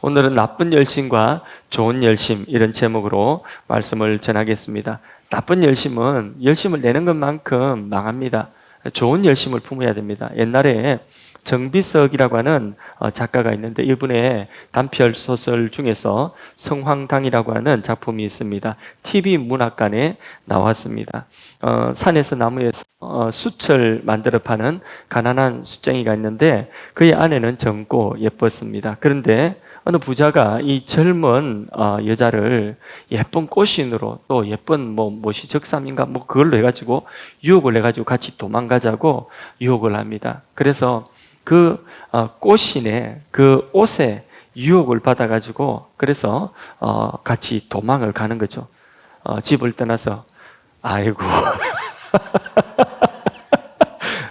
오늘은 나쁜 열심과 좋은 열심 이런 제목으로 말씀을 전하겠습니다. 나쁜 열심은 열심을 내는 것만큼 망합니다. 좋은 열심을 품어야 됩니다. 옛날에 정비석이라고 하는 작가가 있는데 이분의 단편 소설 중에서 성황당이라고 하는 작품이 있습니다. TV 문학관에 나왔습니다. 산에서 나무에서 숯을 만들어 파는 가난한 숯쟁이가 있는데 그의 아내는 젊고 예뻤습니다. 그런데 어느 부자가 이 젊은 여자를 예쁜 꽃신으로 또 예쁜 못이 적삼인가 그걸로 해가지고 유혹을 해가지고 같이 도망가자고 유혹을 합니다. 그래서 그 꽃신의 그 옷에 유혹을 받아가지고 그래서 같이 도망을 가는 거죠. 집을 떠나서 아이고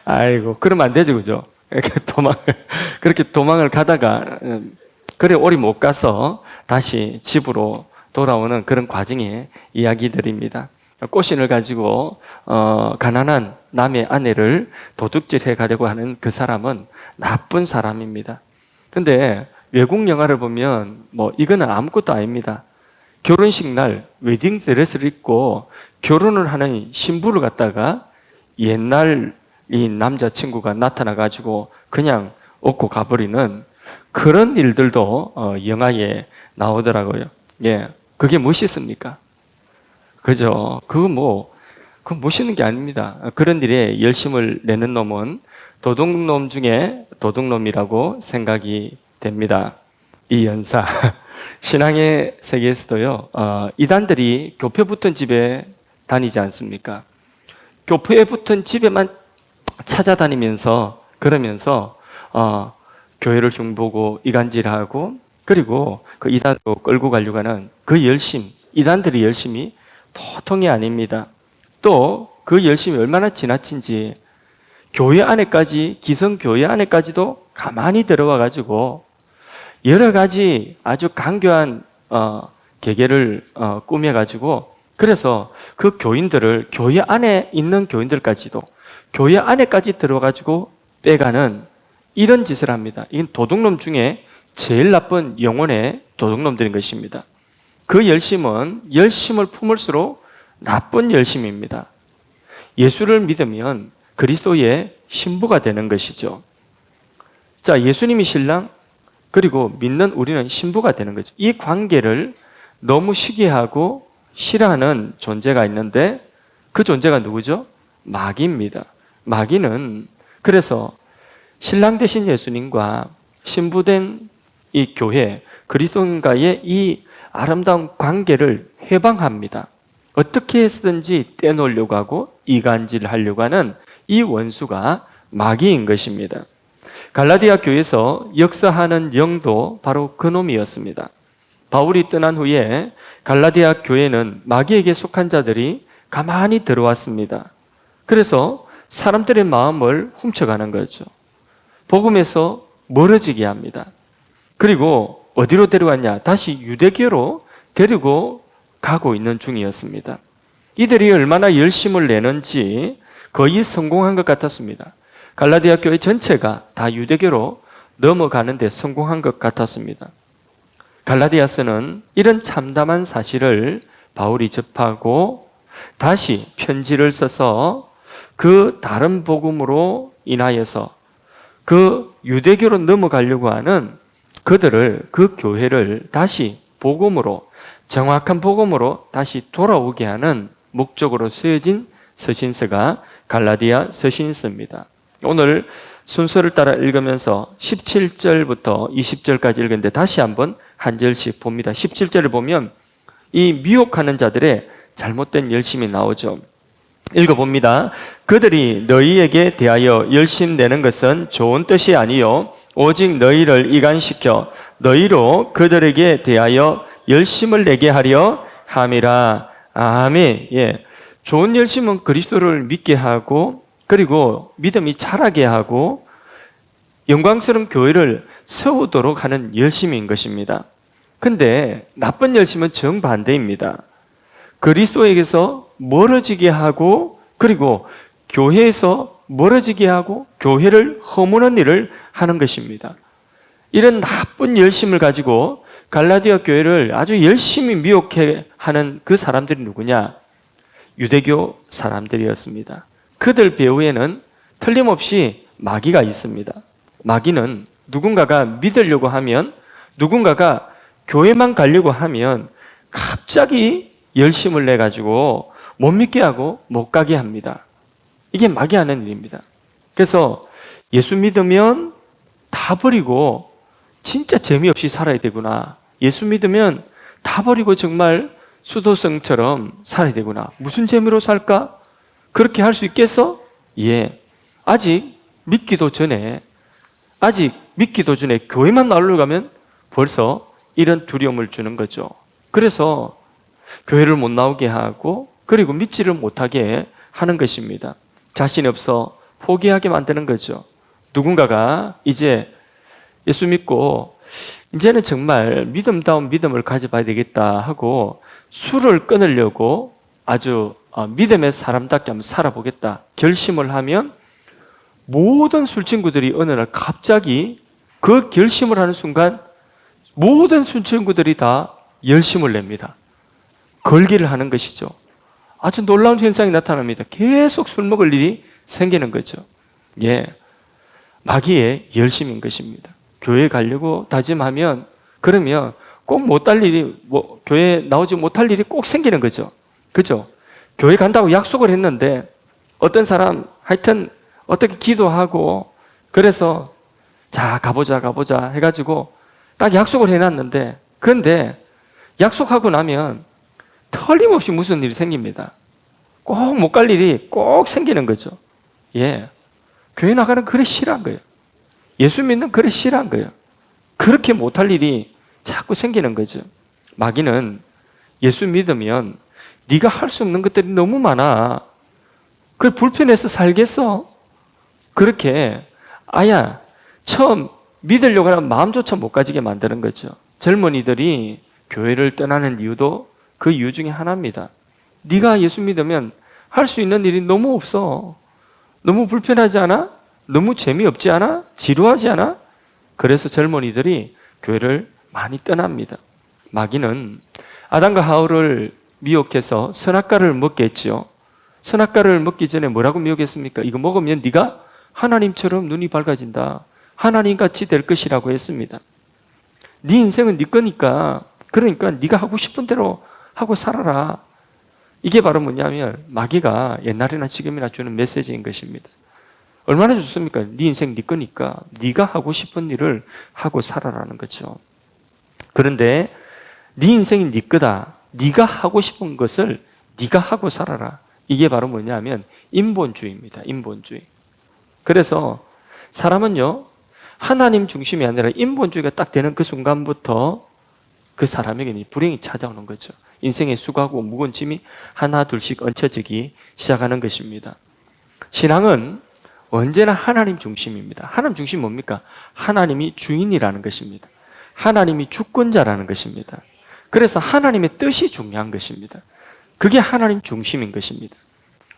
아이고 그러면 안 되죠, 그죠? 그렇게 도망을 가다가 그래 오래 못 가서 다시 집으로 돌아오는 그런 과정의 이야기들입니다. 꽃신을 가지고 가난한 남의 아내를 도둑질해 가려고 하는 그 사람은 나쁜 사람입니다. 근데 외국 영화를 보면 이거는 아무것도 아닙니다. 결혼식 날 웨딩 드레스를 입고 결혼을 하는 신부를 갖다가 옛날 이 남자친구가 나타나 가지고 그냥 얻고 가버리는 그런 일들도 영화에 나오더라고요. 예, 그게 멋있습니까? 그죠? 그거 멋있는 게 아닙니다. 그런 일에 열심을 내는 놈은 도둑놈 중에 도둑놈이라고 생각이 됩니다. 이 연사 신앙의 세계에서도요, 이단들이 교회 붙은 집에 다니지 않습니까? 교회에 붙은 집에만 찾아다니면서 그러면서 교회를 흉보고 이간질하고 그리고 그 이단으로 끌고 가려고 하는 그 열심, 이단들의 열심이 보통이 아닙니다. 또 그 열심이 얼마나 지나친지 교회 안에까지, 기성교회 안에까지도 가만히 들어와 가지고 여러 가지 아주 간교한 계계를 꾸며 가지고 그래서 그 교인들을 교회 안에 있는 교인들까지도 교회 안에까지 들어와 가지고 빼가는 이런 짓을 합니다. 이건 도둑놈 중에 제일 나쁜 영혼의 도둑놈들인 것입니다. 그 열심은 열심을 품을수록 나쁜 열심입니다. 예수를 믿으면 그리스도의 신부가 되는 것이죠. 자, 예수님이 신랑, 그리고 믿는 우리는 신부가 되는 거죠. 이 관계를 너무 시기하고 싫어하는 존재가 있는데 그 존재가 누구죠? 마귀입니다. 마귀는 그래서 신랑 되신 예수님과 신부된 이 교회, 그리스도인과의 이 아름다운 관계를 해방합니다. 어떻게 해서든지 떼놓으려고 하고 이간질을 하려고 하는 이 원수가 마귀인 것입니다. 갈라디아 교회에서 역사하는 영도 바로 그 놈이었습니다. 바울이 떠난 후에 갈라디아 교회는 마귀에게 속한 자들이 가만히 들어왔습니다. 그래서 사람들의 마음을 훔쳐가는 거죠. 복음에서 멀어지게 합니다. 그리고 어디로 데려왔냐? 다시 유대교로 데리고 가고 있는 중이었습니다. 이들이 얼마나 열심을 내는지 거의 성공한 것 같았습니다. 갈라디아 교회 전체가 다 유대교로 넘어가는데 성공한 것 같았습니다. 갈라디아서는 이런 참담한 사실을 바울이 접하고 다시 편지를 써서 그 다른 복음으로 인하여서 그 유대교로 넘어가려고 하는 그들을, 그 교회를 다시 복음으로, 정확한 복음으로 다시 돌아오게 하는 목적으로 쓰여진 서신서가 갈라디아 서신서입니다. 오늘 순서를 따라 읽으면서 17절부터 20절까지 읽었는데 다시 한번 한 절씩 봅니다. 17절을 보면 이 미혹하는 자들의 잘못된 열심이 나오죠. 읽어봅니다. 그들이 너희에게 대하여 열심 내는 것은 좋은 뜻이 아니요 오직 너희를 이간시켜 너희로 그들에게 대하여 열심을 내게 하려 함이라. 아멘. 예. 좋은 열심은 그리스도를 믿게 하고 그리고 믿음이 자라게 하고 영광스러운 교회를 세우도록 하는 열심인 것입니다. 근데 나쁜 열심은 정반대입니다. 그리스도에게서 멀어지게 하고 그리고 교회에서 멀어지게 하고 교회를 허무는 일을 하는 것입니다. 이런 나쁜 열심을 가지고 갈라디아 교회를 아주 열심히 미혹해 하는 그 사람들이 누구냐? 유대교 사람들이었습니다. 그들 배후에는 틀림없이 마귀가 있습니다. 마귀는 누군가가 믿으려고 하면, 누군가가 교회만 가려고 하면 갑자기 열심을 내가지고 못 믿게 하고 못 가게 합니다. 이게 마귀 하는 일입니다. 그래서 예수 믿으면 다 버리고 진짜 재미없이 살아야 되구나. 예수 믿으면 다 버리고 정말 수도성처럼 살아야 되구나. 무슨 재미로 살까? 그렇게 할 수 있겠어? 예. 아직 믿기도 전에 교회만 나오려고 가면 벌써 이런 두려움을 주는 거죠. 그래서 교회를 못 나오게 하고 그리고 믿지를 못하게 하는 것입니다. 자신이 없어 포기하게 만드는 거죠. 누군가가 이제 예수 믿고 이제는 정말 믿음다운 믿음을 가져봐야 되겠다 하고 술을 끊으려고 아주 믿음의 사람답게 한번 살아보겠다 결심을 하면 모든 술 친구들이 어느 날 갑자기 그 결심을 하는 순간 모든 술 친구들이 다 열심을 냅니다. 걸기를 하는 것이죠. 아주 놀라운 현상이 나타납니다. 계속 술 먹을 일이 생기는 거죠. 예, 마귀의 열심인 것입니다. 교회 가려고 다짐하면 그러면 꼭 못할 일이 교회 나오지 못할 일이 꼭 생기는 거죠. 그죠? 교회 간다고 약속을 했는데 어떤 사람 하여튼 어떻게 기도하고 그래서 자 가보자 해가지고 딱 약속을 해놨는데 그런데 약속하고 나면 틀림없이 무슨 일이 생깁니다. 꼭 못 갈 일이 꼭 생기는 거죠. 예, 교회 나가는 그래 싫어한 거예요. 예수 믿는 그래 싫어한 거예요. 그렇게 못할 일이 자꾸 생기는 거죠. 마귀는 예수 믿으면 네가 할 수 없는 것들이 너무 많아. 그래 불편해서 살겠어? 그렇게 아야 처음 믿으려고 하는 마음조차 못 가지게 만드는 거죠. 젊은이들이 교회를 떠나는 이유도 그 이유 중에 하나입니다. 네가 예수 믿으면 할 수 있는 일이 너무 없어. 너무 불편하지 않아? 너무 재미없지 않아? 지루하지 않아? 그래서 젊은이들이 교회를 많이 떠납니다. 마귀는 아담과 하와를 미혹해서 선악과를 먹게 했죠. 선악과를 먹기 전에 뭐라고 미혹했습니까? 이거 먹으면 네가 하나님처럼 눈이 밝아진다. 하나님같이 될 것이라고 했습니다. 네 인생은 네 거니까 그러니까 네가 하고 싶은 대로 하고 살아라. 이게 바로 뭐냐면 마귀가 옛날이나 지금이나 주는 메시지인 것입니다. 얼마나 좋습니까? 네 인생 네 거니까 네가 하고 싶은 일을 하고 살아라는 거죠. 그런데 네 인생이 네 거다. 네가 하고 싶은 것을 네가 하고 살아라. 이게 바로 뭐냐면 인본주의입니다. 인본주의. 그래서 사람은요 하나님 중심이 아니라 인본주의가 딱 되는 그 순간부터 그 사람에게는 불행이 찾아오는 거죠. 인생의 수고하고 무거운 짐이 하나 둘씩 얹혀지기 시작하는 것입니다. 신앙은 언제나 하나님 중심입니다. 하나님 중심이 뭡니까? 하나님이 주인이라는 것입니다. 하나님이 주권자라는 것입니다. 그래서 하나님의 뜻이 중요한 것입니다. 그게 하나님 중심인 것입니다.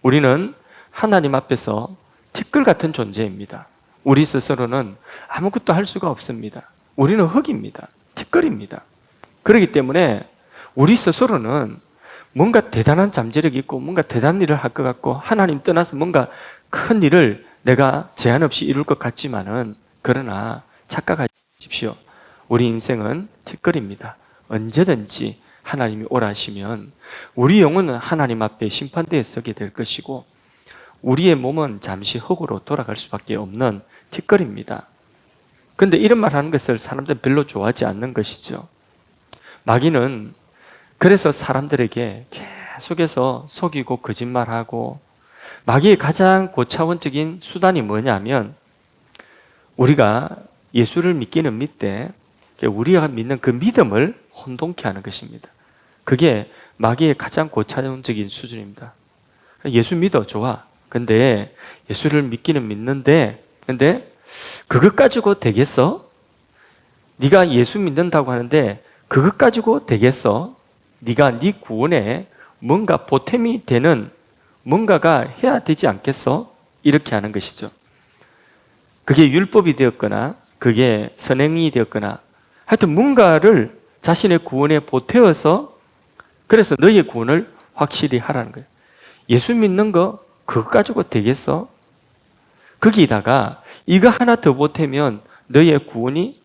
우리는 하나님 앞에서 티끌 같은 존재입니다. 우리 스스로는 아무것도 할 수가 없습니다. 우리는 흙입니다. 티끌입니다. 그렇기 때문에 우리 스스로는 뭔가 대단한 잠재력이 있고 뭔가 대단한 일을 할 것 같고 하나님 떠나서 뭔가 큰 일을 내가 제한 없이 이룰 것 같지만은 그러나 착각하십시오. 우리 인생은 티끌입니다. 언제든지 하나님이 오라 하시면 우리 영혼은 하나님 앞에 심판대에 서게 될 것이고 우리의 몸은 잠시 흙으로 돌아갈 수밖에 없는 티끌입니다. 그런데 이런 말 하는 것을 사람들은 별로 좋아하지 않는 것이죠. 마귀는 그래서 사람들에게 계속해서 속이고 거짓말하고 마귀의 가장 고차원적인 수단이 뭐냐면 우리가 예수를 믿기는 믿되 우리가 믿는 그 믿음을 혼동케 하는 것입니다. 그게 마귀의 가장 고차원적인 수준입니다. 예수 믿어 좋아. 근데 예수를 믿기는 믿는데 근데 그것 가지고 되겠어? 네가 예수 믿는다고 하는데 그것 가지고 되겠어? 네가 네 구원에 뭔가 보탬이 되는 뭔가가 해야 되지 않겠어? 이렇게 하는 것이죠. 그게 율법이 되었거나 그게 선행이 되었거나 하여튼 뭔가를 자신의 구원에 보태어서 그래서 너희의 구원을 확실히 하라는 거예요. 예수 믿는 거 그거 가지고 되겠어? 거기다가 이거 하나 더 보태면 너희의 구원이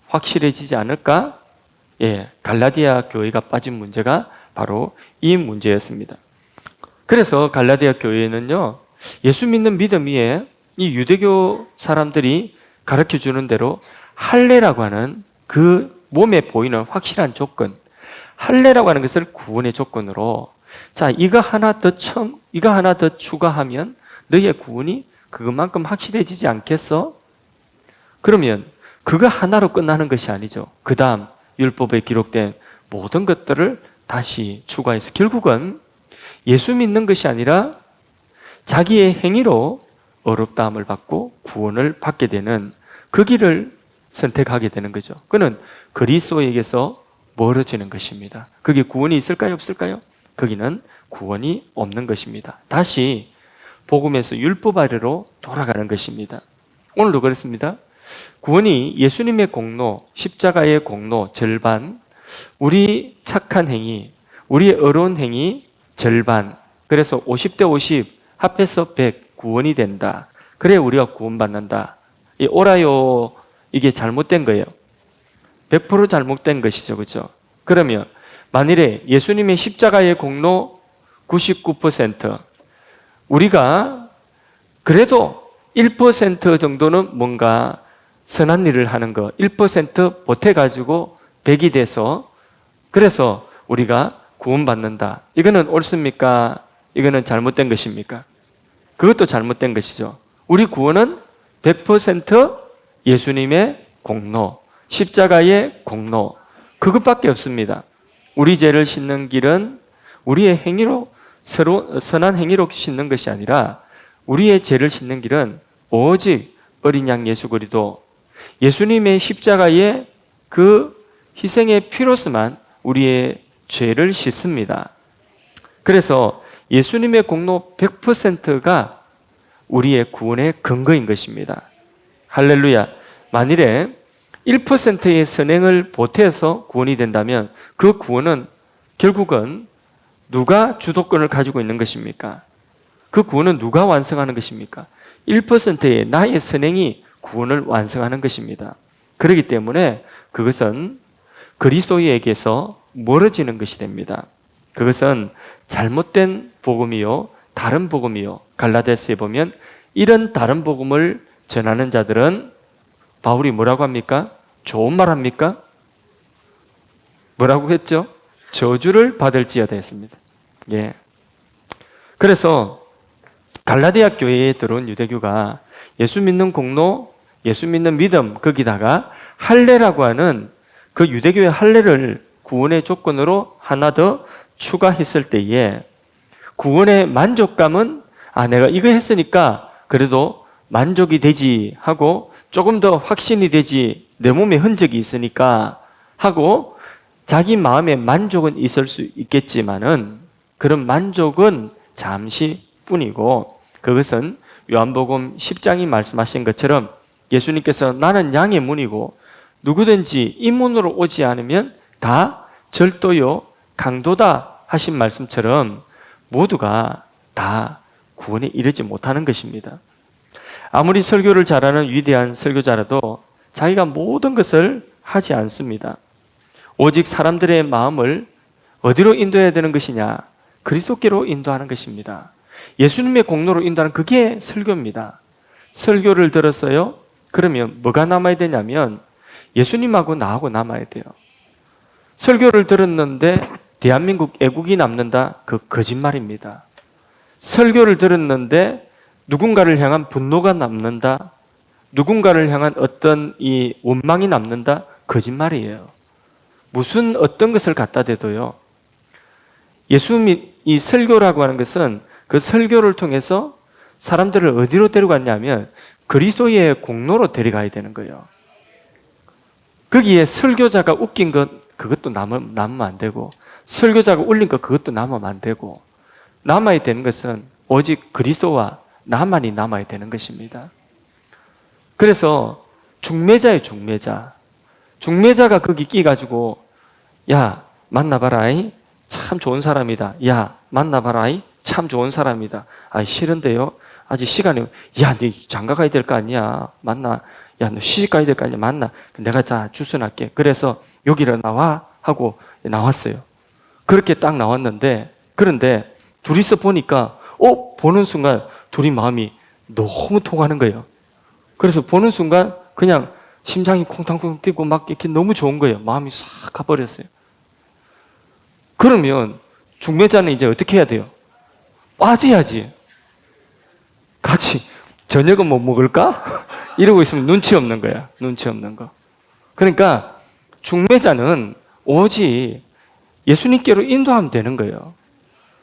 확실해지지 않을까? 예, 갈라디아 교회가 빠진 문제가 바로 이 문제였습니다. 그래서 갈라디아 교회는요, 예수 믿는 믿음 위에 이 유대교 사람들이 가르쳐 주는 대로 할례라고 하는 그 몸에 보이는 확실한 조건, 할례라고 하는 것을 구원의 조건으로, 자, 이거 하나 더 추가하면 너희의 구원이 그것만큼 확실해지지 않겠어? 그러면 그거 하나로 끝나는 것이 아니죠. 그 다음 율법에 기록된 모든 것들을 다시 추가해서 결국은 예수 믿는 것이 아니라 자기의 행위로 어렵다함을 받고 구원을 받게 되는 그 길을 선택하게 되는 거죠. 그는 그리스도에게서 멀어지는 것입니다. 그게 구원이 있을까요? 없을까요? 거기는 구원이 없는 것입니다. 다시 복음에서 율법 아래로 돌아가는 것입니다. 오늘도 그렇습니다. 구원이 예수님의 공로, 십자가의 공로 절반, 우리 착한 행위, 우리의 어려운 행위 절반, 그래서 50대 50 합해서 100 구원이 된다. 그래 우리가 구원받는다. 이 오라요, 이게 잘못된 거예요. 100% 잘못된 것이죠. 그렇죠? 그러면 만일에 예수님의 십자가의 공로 99%, 우리가 그래도 1% 정도는 뭔가 선한 일을 하는 거 1% 보태가지고 100이 돼서 그래서 우리가 구원받는다. 이거는 옳습니까? 이거는 잘못된 것입니까? 그것도 잘못된 것이죠. 우리 구원은 100% 예수님의 공로, 십자가의 공로, 그것밖에 없습니다. 우리 죄를 씻는 길은 우리의 행위로, 선한 행위로 씻는 것이 아니라 우리의 죄를 씻는 길은 오직 어린 양 예수 그리스도, 예수님의 십자가의 그 희생의 피로서만 우리의 죄를 씻습니다. 그래서 예수님의 공로 100%가 우리의 구원의 근거인 것입니다. 할렐루야. 만일에 1%의 선행을 보태서 구원이 된다면 그 구원은 결국은 누가 주도권을 가지고 있는 것입니까? 그 구원은 누가 완성하는 것입니까? 1%의 나의 선행이 구원을 완성하는 것입니다. 그렇기 때문에 그것은 그리스도에게서 멀어지는 것이 됩니다. 그것은 잘못된 복음이요, 다른 복음이요. 갈라디아서에 보면 이런 다른 복음을 전하는 자들은 바울이 뭐라고 합니까? 좋은 말 합니까? 뭐라고 했죠? 저주를 받을지어다 했습니다. 예. 그래서 갈라디아 교회에 들어온 유대교가 예수 믿는 공로, 예수 믿는 믿음, 거기다가 할례라고 하는 그 유대교의 할례를 구원의 조건으로 하나 더 추가했을 때에 구원의 만족감은 내가 이거 했으니까 그래도 만족이 되지 하고 조금 더 확신이 되지, 내 몸에 흔적이 있으니까 하고 자기 마음에 만족은 있을 수 있겠지만은 그런 만족은 잠시 뿐이고 그것은 요한복음 10장이 말씀하신 것처럼 예수님께서 나는 양의 문이고 누구든지 이 문으로 오지 않으면 다 절도요 강도다 하신 말씀처럼 모두가 다 구원에 이르지 못하는 것입니다. 아무리 설교를 잘하는 위대한 설교자라도 자기가 모든 것을 하지 않습니다. 오직 사람들의 마음을 어디로 인도해야 되는 것이냐? 그리스도께로 인도하는 것입니다. 예수님의 공로로 인도하는 그게 설교입니다. 설교를 들었어요? 그러면 뭐가 남아야 되냐면 예수님하고 나하고 남아야 돼요. 설교를 들었는데 대한민국 애국이 남는다? 그 거짓말입니다. 설교를 들었는데 누군가를 향한 분노가 남는다? 누군가를 향한 어떤 이 원망이 남는다? 거짓말이에요. 무슨 어떤 것을 갖다 대도요. 이 설교라고 하는 것은 그 설교를 통해서 사람들을 어디로 데려갔냐면 그리스도의 공로로 데려가야 되는 거예요. 거기에 설교자가 웃긴 것 그것도 남으면 안 되고 설교자가 울린 것 그것도 남으면 안 되고 남아야 되는 것은 오직 그리스도와 나만이 남아야 되는 것입니다. 그래서 중매자예요, 중매자. 중매자가 거기 끼가지고 야, 만나봐라이. 참 좋은 사람이다. 야, 만나봐라이. 참 좋은 사람이다. 아, 싫은데요. 아직 시간이, 야, 너 장가 가야 될 거 아니야. 만나. 야, 너 시집 가야 될 거 아니야. 만나. 내가 다 주선할게. 그래서 여기로 나와. 하고 나왔어요. 그렇게 딱 나왔는데, 그런데 둘이서 보니까, 보는 순간 둘이 마음이 너무 통하는 거예요. 그래서 보는 순간 그냥 심장이 콩탕콩탕 뛰고 막 이렇게 너무 좋은 거예요. 마음이 싹 가버렸어요. 그러면 중매자는 이제 어떻게 해야 돼요? 빠져야지. 같이 저녁은 뭐 먹을까? 이러고 있으면 눈치 없는 거야. 눈치 없는 거. 그러니까 중매자는 오직 예수님께로 인도하면 되는 거예요.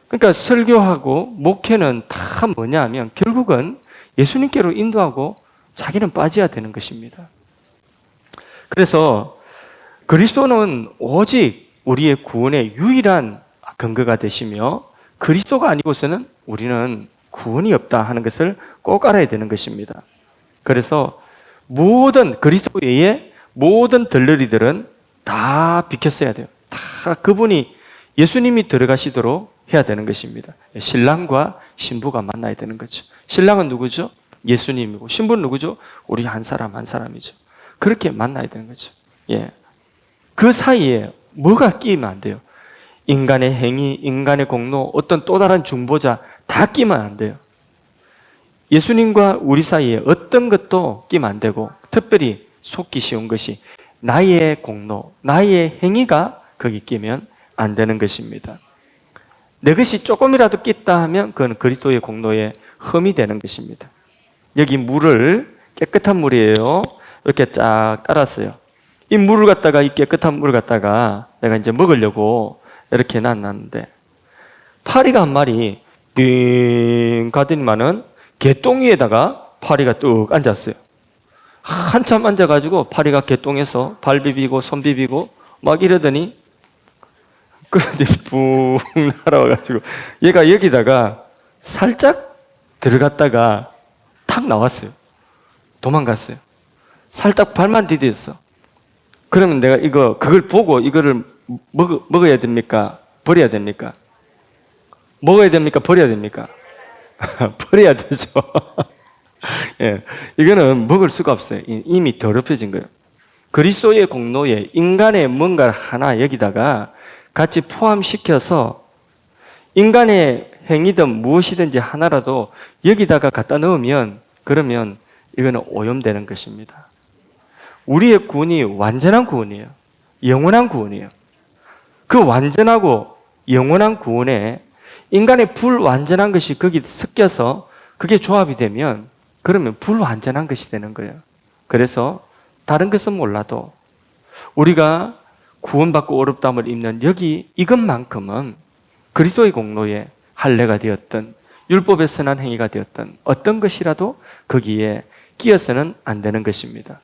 그러니까 설교하고 목회는 다 뭐냐 하면 결국은 예수님께로 인도하고 자기는 빠져야 되는 것입니다. 그래서 그리스도는 오직 우리의 구원의 유일한 근거가 되시며 그리스도가 아니고서는 우리는 구원이 없다 하는 것을 꼭 알아야 되는 것입니다. 그래서 모든 그리스도 외에 모든 들러리들은 다 비켰어야 돼요. 다 그분이 예수님이 들어가시도록 해야 되는 것입니다. 신랑과 신부가 만나야 되는 거죠. 신랑은 누구죠? 예수님이고 신부는 누구죠? 우리 한 사람 한 사람이죠. 그렇게 만나야 되는 거죠. 예. 그 사이에 뭐가 끼면 안 돼요. 인간의 행위, 인간의 공로, 어떤 또 다른 중보자 다 끼면 안 돼요. 예수님과 우리 사이에 어떤 것도 끼면 안 되고 특별히 속기 쉬운 것이 나의 공로, 나의 행위가 거기 끼면 안 되는 것입니다. 내 것이 조금이라도 낀다 하면 그건 그리스도의 공로에 흠이 되는 것입니다. 여기 물을 깨끗한 물이에요. 이렇게 쫙 따랐어요. 이 물을 갖다가 이 깨끗한 물을 갖다가 내가 이제 먹으려고 이렇게 놨는데 파리가 한 마리 빙 가더니만은 개똥 위에다가 파리가 뚝 앉았어요. 한참 앉아가지고 파리가 개똥에서 발 비비고 손 비비고 막 이러더니 그런데 뿡 날아와가지고 얘가 여기다가 살짝 들어갔다가 탁 나왔어요. 도망갔어요. 살짝 발만 디뎠어. 그러면 내가 그걸 보고 이거를 먹어야 됩니까? 버려야 됩니까? 먹어야 됩니까? 버려야 됩니까? 버려야 되죠. 예, 이거는 먹을 수가 없어요. 이미 더럽혀진 거예요. 그리스도의 공로에 인간의 뭔가 하나 여기다가 같이 포함시켜서 인간의 행위든 무엇이든지 하나라도 여기다가 갖다 넣으면 그러면 이거는 오염되는 것입니다. 우리의 구원이 완전한 구원이에요. 영원한 구원이에요. 그 완전하고 영원한 구원에 인간의 불완전한 것이 거기 섞여서 그게 조합이 되면 그러면 불완전한 것이 되는 거예요. 그래서 다른 것은 몰라도 우리가 구원받고 어렵다함을 입는 여기 이것만큼은 그리스도의 공로에 할례가 되었던 율법의 선한 행위가 되었던 어떤 것이라도 거기에 끼어서는 안 되는 것입니다.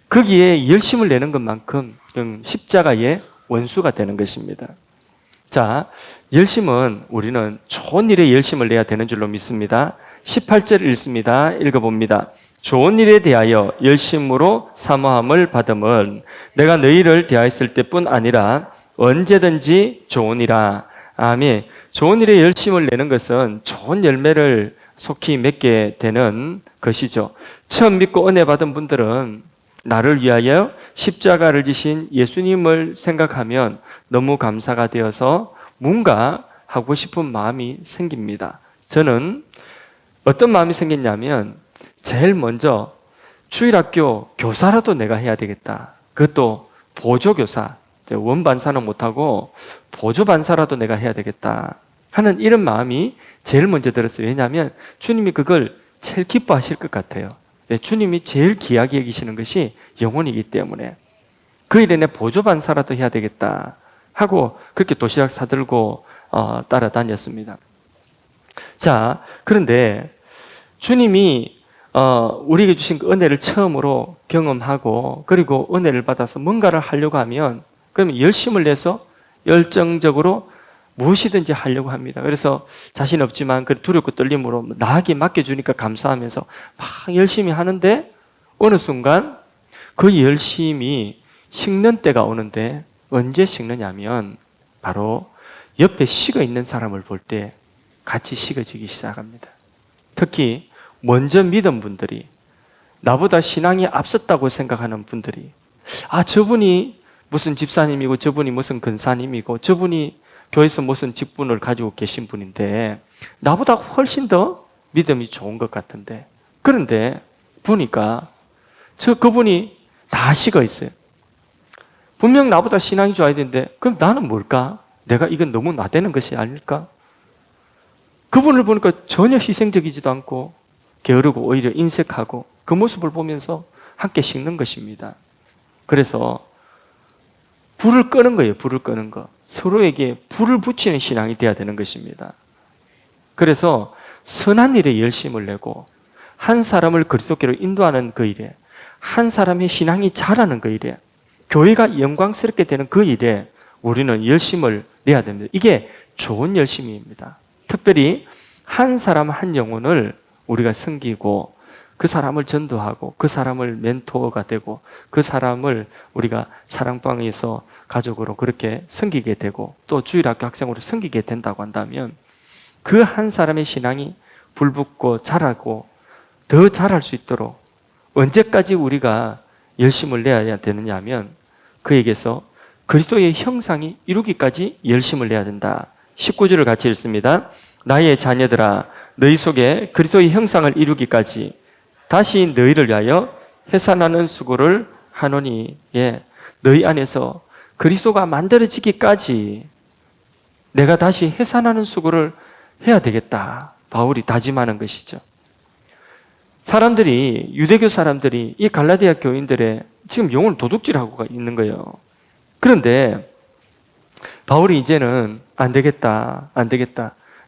거기에 열심을 내는 것만큼 십자가의 원수가 되는 것입니다. 자, 열심은 우리는 좋은 일에 열심을 내야 되는 줄로 믿습니다. 18절 읽습니다. 읽어봅니다. 좋은 일에 대하여 열심으로 사모함을 받음은 내가 너희를 대하였을 때뿐 아니라 언제든지 좋으니라. 아멘. 좋은 일에 열심을 내는 것은 좋은 열매를 속히 맺게 되는 것이죠. 처음 믿고 은혜 받은 분들은 나를 위하여 십자가를 지신 예수님을 생각하면 너무 감사가 되어서 뭔가 하고 싶은 마음이 생깁니다. 저는 어떤 마음이 생겼냐면 제일 먼저 주일학교 교사라도 내가 해야 되겠다. 그것도 보조교사, 원반사는 못하고 보조반사라도 내가 해야 되겠다 하는 이런 마음이 제일 먼저 들었어요. 왜냐하면 주님이 그걸 제일 기뻐하실 것 같아요. 주님이 제일 귀하게 여기시는 것이 영혼이기 때문에 그 일에 내 보조반사라도 해야 되겠다 하고 그렇게 도시락 사들고 따라다녔습니다. 자, 그런데 주님이 우리에게 주신 그 은혜를 처음으로 경험하고 그리고 은혜를 받아서 뭔가를 하려고 하면 그러면 열심을 내서 열정적으로 무엇이든지 하려고 합니다. 그래서 자신 없지만 그 두렵고 떨림으로 나에게 맡겨주니까 감사하면서 막 열심히 하는데 어느 순간 그 열심이 식는 때가 오는데 언제 식느냐면 바로 옆에 식어 있는 사람을 볼 때 같이 식어지기 시작합니다. 특히 먼저 믿은 분들이, 나보다 신앙이 앞섰다고 생각하는 분들이, 저분이 무슨 집사님이고 저분이 무슨 근사님이고 저분이 교회에서 무슨 직분을 가지고 계신 분인데 나보다 훨씬 더 믿음이 좋은 것 같은데, 그런데 보니까 그분이 다 식어 있어요. 분명 나보다 신앙이 좋아야 되는데 그럼 나는 뭘까? 내가 이건 너무 나대는 것이 아닐까? 그분을 보니까 전혀 희생적이지도 않고 게으르고 오히려 인색하고 그 모습을 보면서 함께 식는 것입니다. 그래서 불을 끄는 거예요. 불을 끄는 거. 서로에게 불을 붙이는 신앙이 돼야 되는 것입니다. 그래서 선한 일에 열심을 내고 한 사람을 그리스도께로 인도하는 그 일에, 한 사람의 신앙이 자라는 그 일에, 교회가 영광스럽게 되는 그 일에 우리는 열심을 내야 됩니다. 이게 좋은 열심입니다. 특별히 한 사람 한 영혼을 우리가 섬기고 그 사람을 전도하고 그 사람을 멘토가 되고 그 사람을 우리가 사랑방에서 가족으로 그렇게 섬기게 되고 또 주일학교 학생으로 섬기게 된다고 한다면 그 한 사람의 신앙이 불붙고 자라고 더 자랄 수 있도록 언제까지 우리가 열심을 내야 되느냐 하면 그에게서 그리스도의 형상이 이루기까지 열심을 내야 된다. 19절을 같이 읽습니다. 나의 자녀들아 너희 속에 그리스도의 형상을 이루기까지 다시 너희를 위하여 해산하는 수고를 하노니, 너희 안에서 그리스도가 만들어지기까지 내가 다시 해산하는 수고를 해야 되겠다. 바울이 다짐하는 것이죠. 유대교 사람들이 이 갈라디아 교인들의 지금 영혼을 도둑질하고 있는 거예요. 그런데 바울이 이제는 안 되겠다.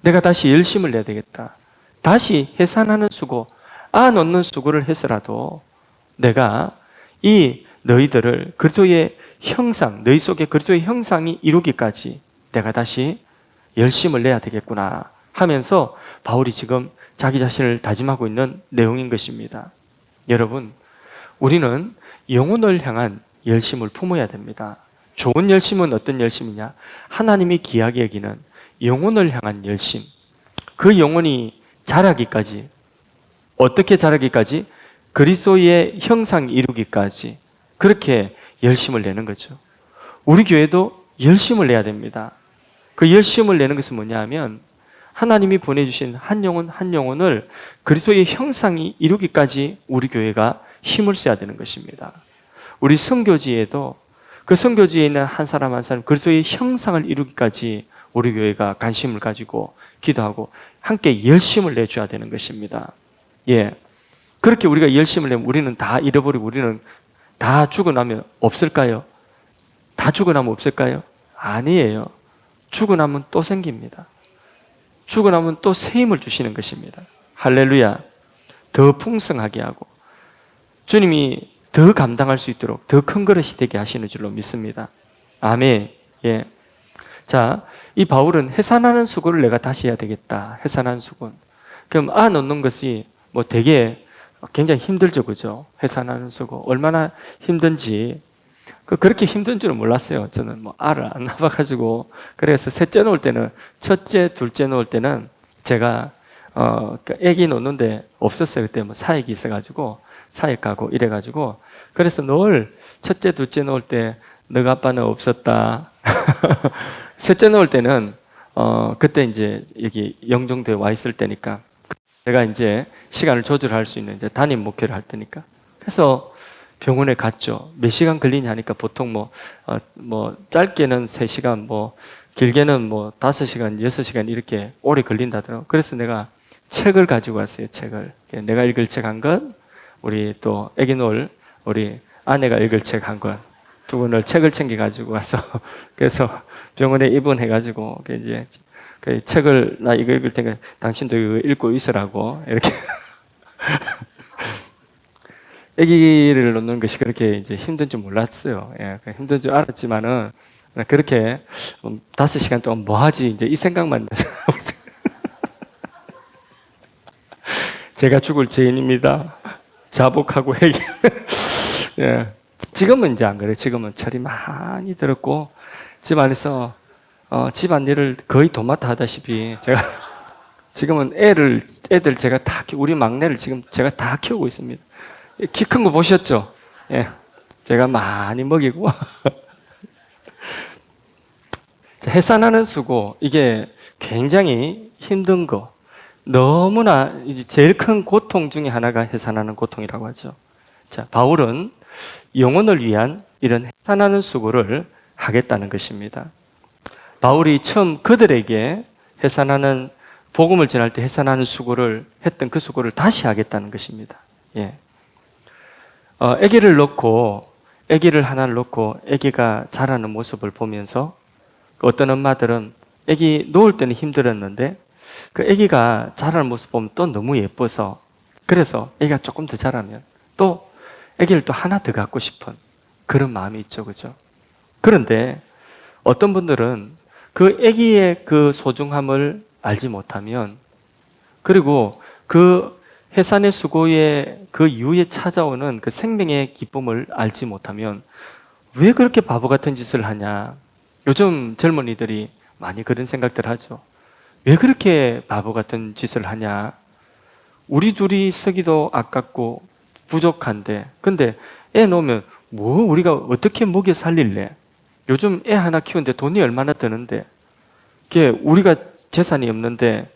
내가 다시 열심을 내야 되겠다. 다시 해산하는 수고, 놓는 수고를 해서라도 내가 이 너희들을 그리스도의 형상, 너희 속에 그리스도의 형상이 이루기까지 내가 다시 열심을 내야 되겠구나 하면서 바울이 지금 자기 자신을 다짐하고 있는 내용인 것입니다. 여러분, 우리는 영혼을 향한 열심을 품어야 됩니다. 좋은 열심은 어떤 열심이냐? 하나님이 귀하게 여기는 영혼을 향한 열심. 그 영혼이 자라기까지, 어떻게 자라기까지? 그리스도의 형상 이루기까지 그렇게 열심을 내는 거죠. 우리 교회도 열심을 내야 됩니다. 그 열심을 내는 것은 뭐냐 하면 하나님이 보내주신 한 영혼 한 영혼을 그리스도의 형상이 이루기까지 우리 교회가 힘을 써야 되는 것입니다. 우리 선교지에도 그 선교지에 있는 한 사람 한 사람 그리스도의 형상을 이루기까지 우리 교회가 관심을 가지고 기도하고 함께 열심을 내줘야 되는 것입니다. 그렇게 우리가 열심을 내면 우리는 다 잃어버리고 우리는 다 죽어나면 없을까요? 다 죽어나면 없을까요? 아니에요. 죽어나면 또 생깁니다. 죽어나면 또 새 힘을 주시는 것입니다. 할렐루야. 더 풍성하게 하고 주님이 더 감당할 수 있도록 더 큰 그릇이 되게 하시는 줄로 믿습니다. 아멘. 자, 이 바울은 해산하는 수고를 내가 다시 해야 되겠다. 해산하는 수고. 그럼 놓는 것이 되게 굉장히 힘들죠, 그죠? 해산하는 수고 얼마나 힘든지 그렇게 힘든 줄은 몰랐어요. 저는 알을 안 낳아가지고 그래서 셋째 놓을 때는 첫째, 둘째 놓을 때는 제가 애기 놓는데 없었어요. 그때 사역이 있어가지고 사역 가고 이래가지고 그래서 늘 첫째, 둘째 놓을 때 너가 아빠는 없었다. 셋째 놓을 때는 그때 이제 여기 영종도에 와 있을 때니까 제가 이제 시간을 조절할 수 있는 이제 담임 목회를 할 때니까 그래서 병원에 갔죠. 몇 시간 걸리냐 하니까 보통 짧게는 3시간, 길게는 5시간, 6시간 이렇게 오래 걸린다더라고요. 그래서 내가 책을 가지고 왔어요. 책을. 내가 읽을 책 한 권, 우리 또 애기 놓을 우리 아내가 읽을 책 한 권, 두 권을 책을 챙겨 가지고 와서 그래서 병원에 입원해가지고 이제 그 책을 나 이거 읽을 테니까 당신도 이거 읽고 있으라고 이렇게. 아기를 놓는 것이 그렇게 이제 힘든 줄 몰랐어요. 힘든 줄 알았지만은 그렇게 5시간 동안 뭐 하지 이제 이 생각만 나서 제가 죽을 죄인입니다. 자복하고 회개. 지금은 이제 안 그래요. 지금은 철이 많이 들었고 집안에서 집안일을 거의 도맡아 하다시피 제가 지금은 애들 제가 우리 막내를 지금 제가 다 키우고 있습니다. 키 큰 거 보셨죠? 예. 제가 많이 먹이고. 해산하는 수고, 이게 굉장히 힘든 거. 너무나 이제 제일 큰 고통 중에 하나가 해산하는 고통이라고 하죠. 자, 바울은 영혼을 위한 이런 해산하는 수고를 하겠다는 것입니다. 바울이 처음 그들에게 해산하는 복음을 전할 때 해산하는 수고를 했던 그 수고를 다시 하겠다는 것입니다. 예. 아기를 하나를 놓고 아기가 자라는 모습을 보면서 어떤 엄마들은 아기 놓을 때는 힘들었는데 그 아기가 자라는 모습 보면 또 너무 예뻐서 그래서 아기가 조금 더 자라면 또 아기를 또 하나 더 갖고 싶은 그런 마음이 있죠, 그죠? 그런데 어떤 분들은 그 아기의 그 소중함을 알지 못하면 그리고 그 해산의 수고의 그 이후에 찾아오는 그 생명의 기쁨을 알지 못하면 왜 그렇게 바보 같은 짓을 하냐? 요즘 젊은이들이 많이 그런 생각들 하죠. 왜 그렇게 바보 같은 짓을 하냐? 우리 둘이 쓰기도 아깝고 부족한데 근데 애 놓으면 뭐 우리가 어떻게 먹여 살릴래? 요즘 애 하나 키우는데 돈이 얼마나 드는데 그게 우리가 재산이 없는데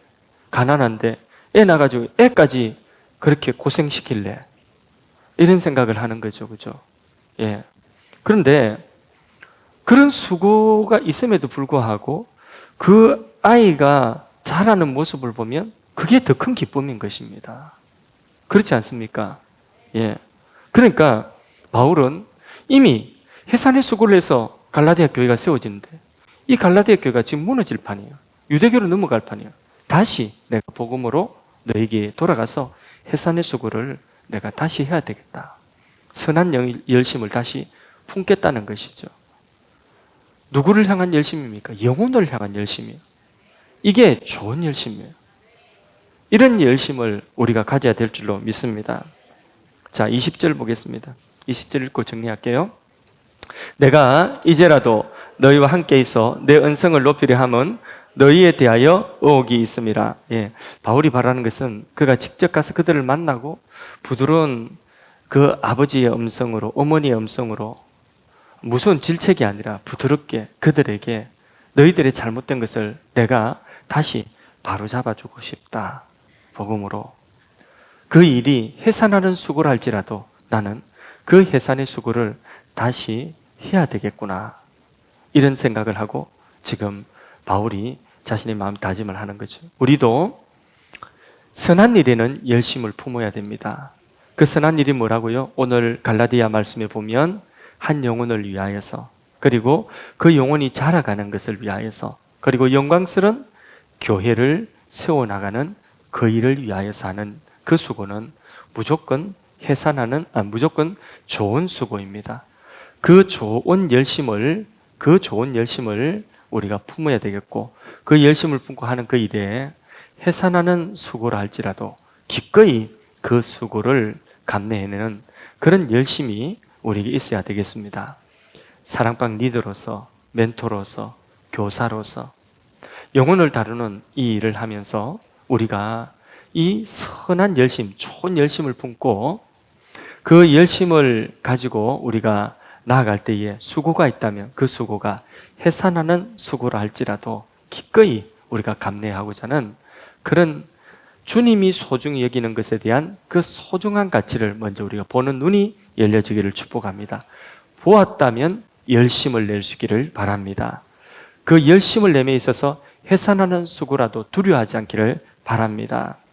가난한데 애 낳아가지고 애까지 그렇게 고생시킬래? 이런 생각을 하는 거죠, 그죠? 예. 그런데 그런 수고가 있음에도 불구하고 그 아이가 자라는 모습을 보면 그게 더 큰 기쁨인 것입니다. 그렇지 않습니까? 예. 그러니까 바울은 이미 해산의 수고를 해서 갈라디아 교회가 세워지는데 이 갈라디아 교회가 지금 무너질 판이에요. 유대교로 넘어갈 판이에요. 다시 내가 복음으로 너에게 돌아가서 해산의 수고를 내가 다시 해야 되겠다. 선한 열심을 다시 품겠다는 것이죠. 누구를 향한 열심입니까? 영혼을 향한 열심이에요. 이게 좋은 열심이에요. 이런 열심을 우리가 가져야 될 줄로 믿습니다. 자, 20절 보겠습니다. 20절 읽고 정리할게요. 내가 이제라도 너희와 함께 있어 내 은성을 높이려 함은 너희에 대하여 의혹이 있음이라. 예, 바울이 바라는 것은 그가 직접 가서 그들을 만나고 부드러운 그 아버지의 음성으로, 어머니의 음성으로 무서운 질책이 아니라 부드럽게 그들에게 너희들의 잘못된 것을 내가 다시 바로잡아주고 싶다. 복음으로. 그 일이 해산하는 수고를 할지라도 나는 그 해산의 수고를 다시 해야 되겠구나. 이런 생각을 하고 지금 바울이 자신의 마음 다짐을 하는 거죠. 우리도 선한 일에는 열심을 품어야 됩니다. 그 선한 일이 뭐라고요? 오늘 갈라디아 말씀에 보면 한 영혼을 위하여서 그리고 그 영혼이 자라가는 것을 위하여서 그리고 영광스러운 교회를 세워나가는 그 일을 위하여서 하는 그 수고는 무조건 무조건 좋은 수고입니다. 그 좋은 열심을 우리가 품어야 되겠고 그 열심을 품고 하는 그 일에 해산하는 수고를 할지라도 기꺼이 그 수고를 감내해내는 그런 열심이 우리에게 있어야 되겠습니다. 사랑방 리더로서, 멘토로서, 교사로서 영혼을 다루는 이 일을 하면서 우리가 이 선한 열심, 좋은 열심을 품고 그 열심을 가지고 우리가 나아갈 때에 수고가 있다면 그 수고가 해산하는 수고라 할지라도 기꺼이 우리가 감내하고자 하는 그런 주님이 소중히 여기는 것에 대한 그 소중한 가치를 먼저 우리가 보는 눈이 열려지기를 축복합니다. 보았다면 열심을 낼 수 있기를 바랍니다. 그 열심을 내에 있어서 해산하는 수고라도 두려워하지 않기를 바랍니다.